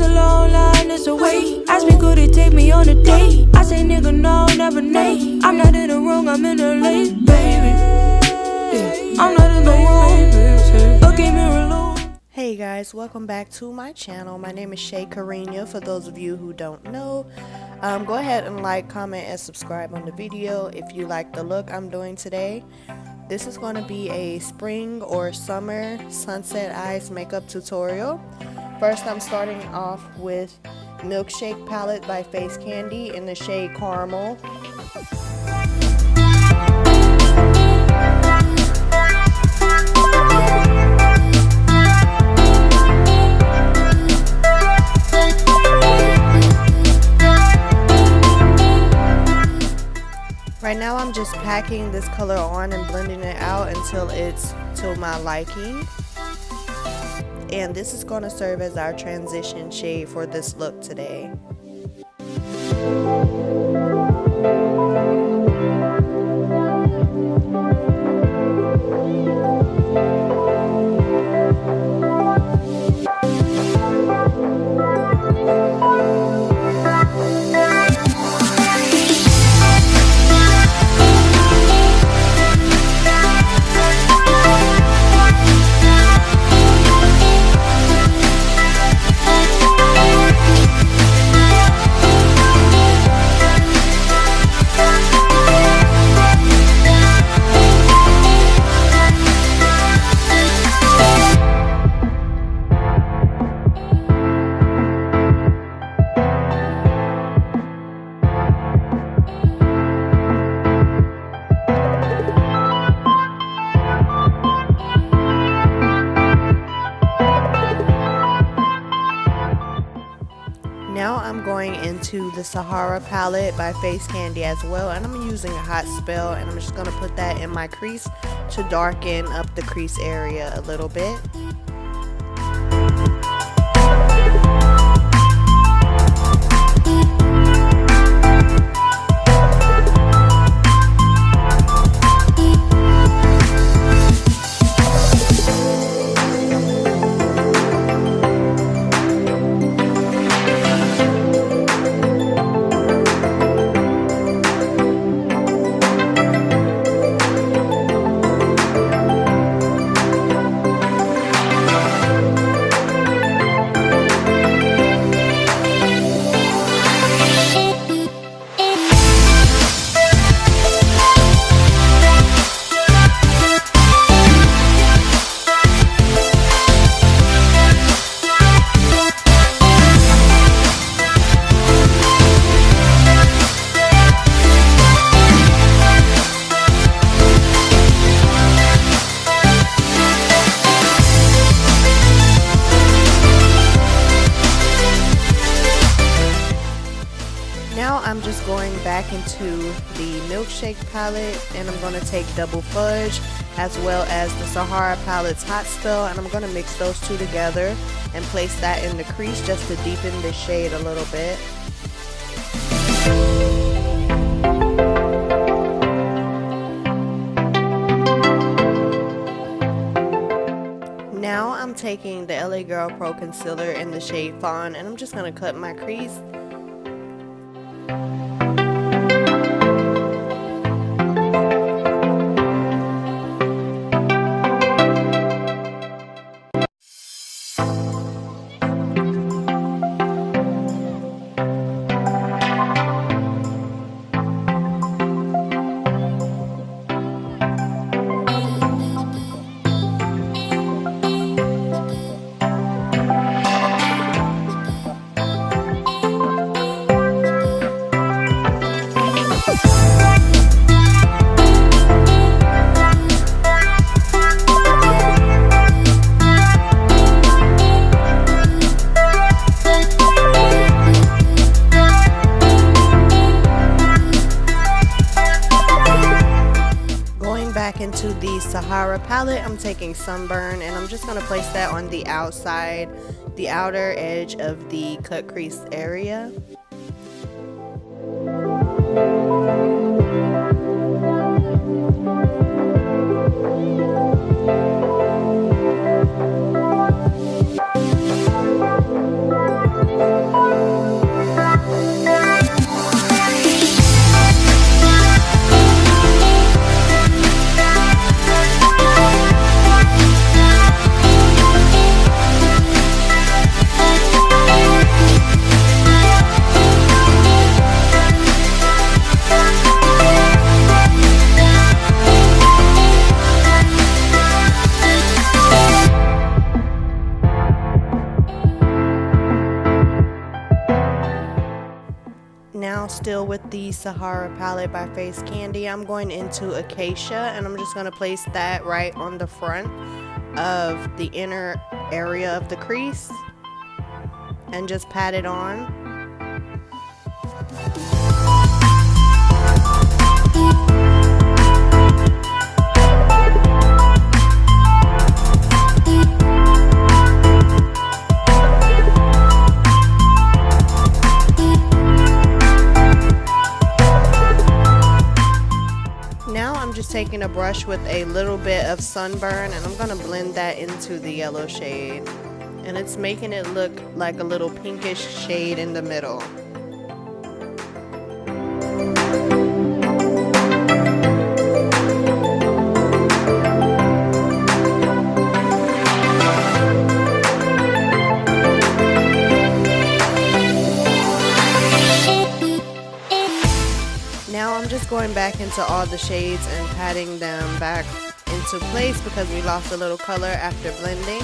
a long line, it's a wait. Ask me could it take me on a date. I say nigga no, never nay. I'm not in the wrong, I'm in the late, baby. Yeah. I'm not in the wrong, look at me alone. Hey guys, welcome back to my channel. My name is Shay Karenya. For those of you who don't know, go ahead and like, comment, and subscribe on the video if you like the look I'm doing today. This is going to be a spring or summer sunset eyes makeup tutorial. First, I'm starting off with Milkshake palette by Face Candy in the shade Caramel. Right now I'm just packing this color on and blending it out until it's to my liking. And this is going to serve as our transition shade for this look today. Now I'm going into the Sahara palette by Face Candy as well, and I'm using a hot spell, and I'm just going to put that in my crease to darken up the crease area a little bit. Now I'm just going back into the Milkshake palette, and I'm going to take Double Fudge as well as the Sahara palette's hot spell, and I'm going to mix those two together and place that in the crease just to deepen the shade a little bit. Now I'm taking the LA Girl Pro Concealer in the shade Fawn, and I'm just going to cut my crease. Into the Sahara palette, I'm taking Sunburn, and I'm just going to place that on the outside, the outer edge of the cut crease area. Now, still with the Sahara palette by Face Candy, I'm going into Acacia, and I'm just going to place that right on the front of the inner area of the crease and just pat it on. Taking a brush with a little bit of Sunburn, and I'm gonna blend that into the yellow shade, and it's making it look like a little pinkish shade in the middle. Going back into all the shades and patting them back into place because we lost a little color after blending.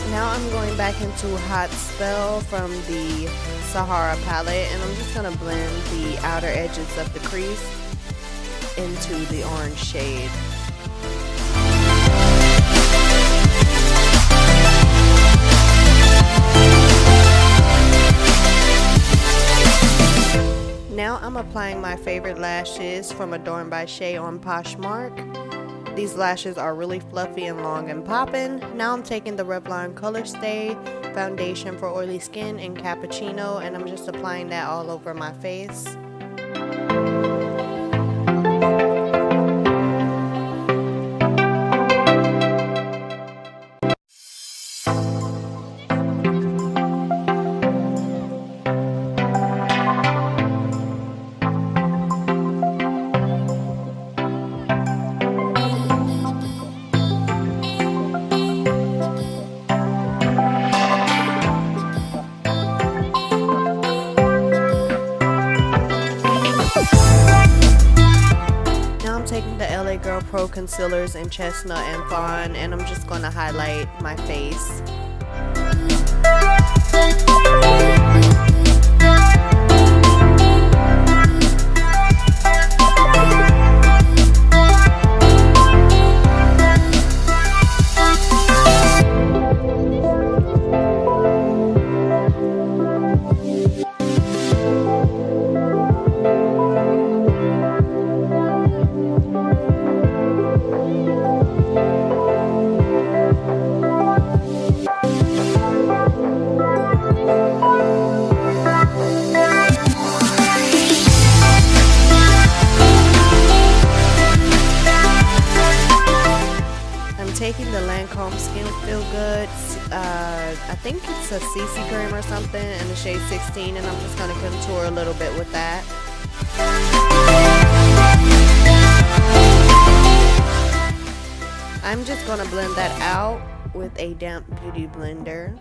Now I'm going back into Hot Spell from the Sahara palette, and I'm just going to blend the outer edges of the crease into the orange shade. Now I'm applying my favorite lashes from Adornedbyshay on Poshmark. These lashes are really fluffy and long and poppin'. Now I'm taking the Revlon Colorstay foundation for oily skin in Cappuccino, and I'm just applying that all over my face. Pro concealers in Chestnut and Fawn, and I'm just going to highlight my face. Taking the Lancome Skin Feel Good, I think it's a CC cream or something in the shade 16, and I'm just going to contour a little bit with that. I'm just going to blend that out with a damp beauty blender.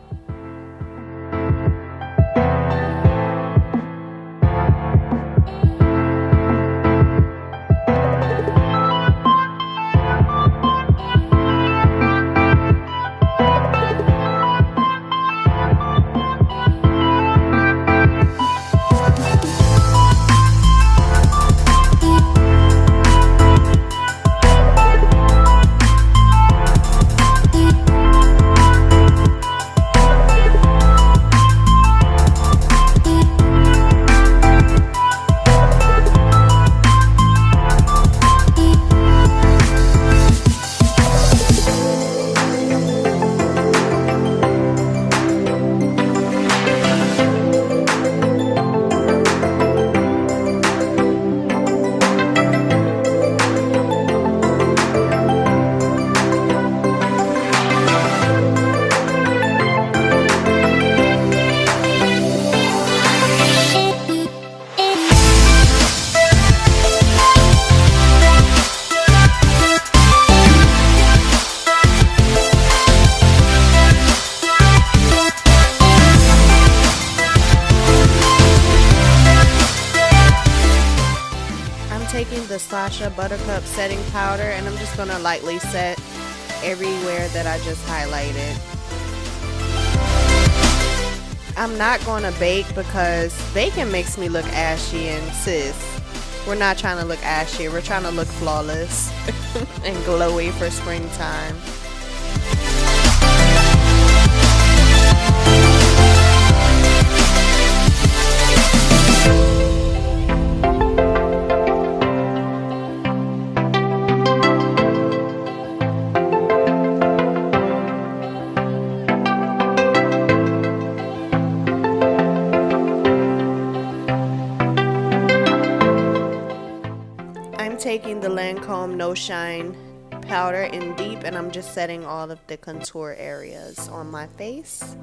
the Sacha Buttercup setting powder, and I'm just gonna lightly set everywhere that I just highlighted. I'm not gonna bake because baking makes me look ashy, and sis, we're not trying to look ashy, we're trying to look flawless and glowy for springtime. Taking the Lancome No Shine powder in deep, and I'm just setting all of the contour areas on my face.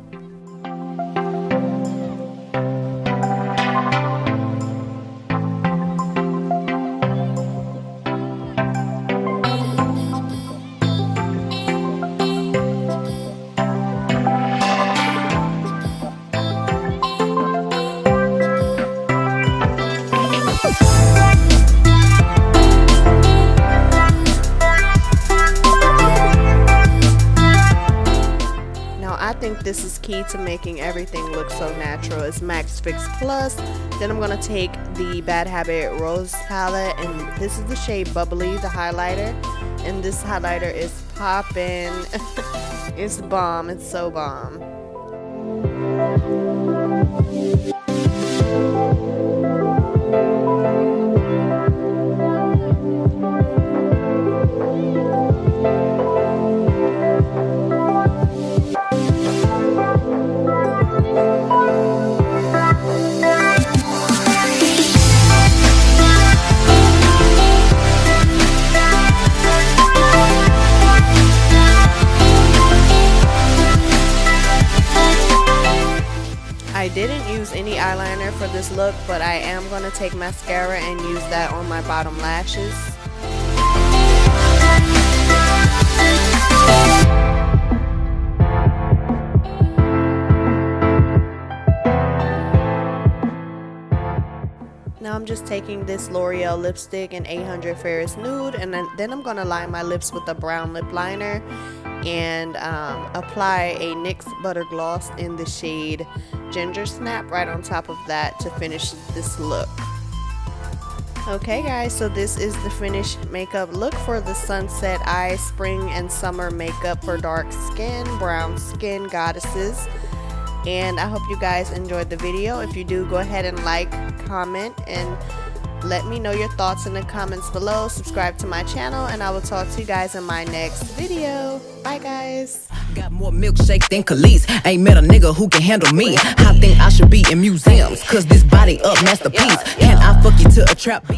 This is key to making everything look so natural. It's Max Fix Plus. Then I'm gonna take the Bad Habit Rose palette, and this is the shade Bubbly, the highlighter, and this highlighter is popping. It's bomb. It's so bomb. I didn't use any eyeliner for this look, but I am going to take mascara and use that on my bottom lashes. Now I'm just taking this L'Oreal lipstick in 800 Fairest Nude, and then I'm going to line my lips with a brown lip liner and apply a NYX Butter Gloss in the shade Ginger Snap right on top of that to finish this look. Okay guys, so this is the finished makeup look for the Sunset Eye Spring and Summer makeup for dark skin, brown skin goddesses. And I hope you guys enjoyed the video. If you do, go ahead and like, comment, and let me know your thoughts in the comments below. Subscribe to my channel, and I will talk to you guys in my next video. Bye guys. Got more milkshake than Khalees. Ain't met a nigga who can handle me. I think I should be in museums, cause this body up masterpiece. Can I fuck you to a trap beat?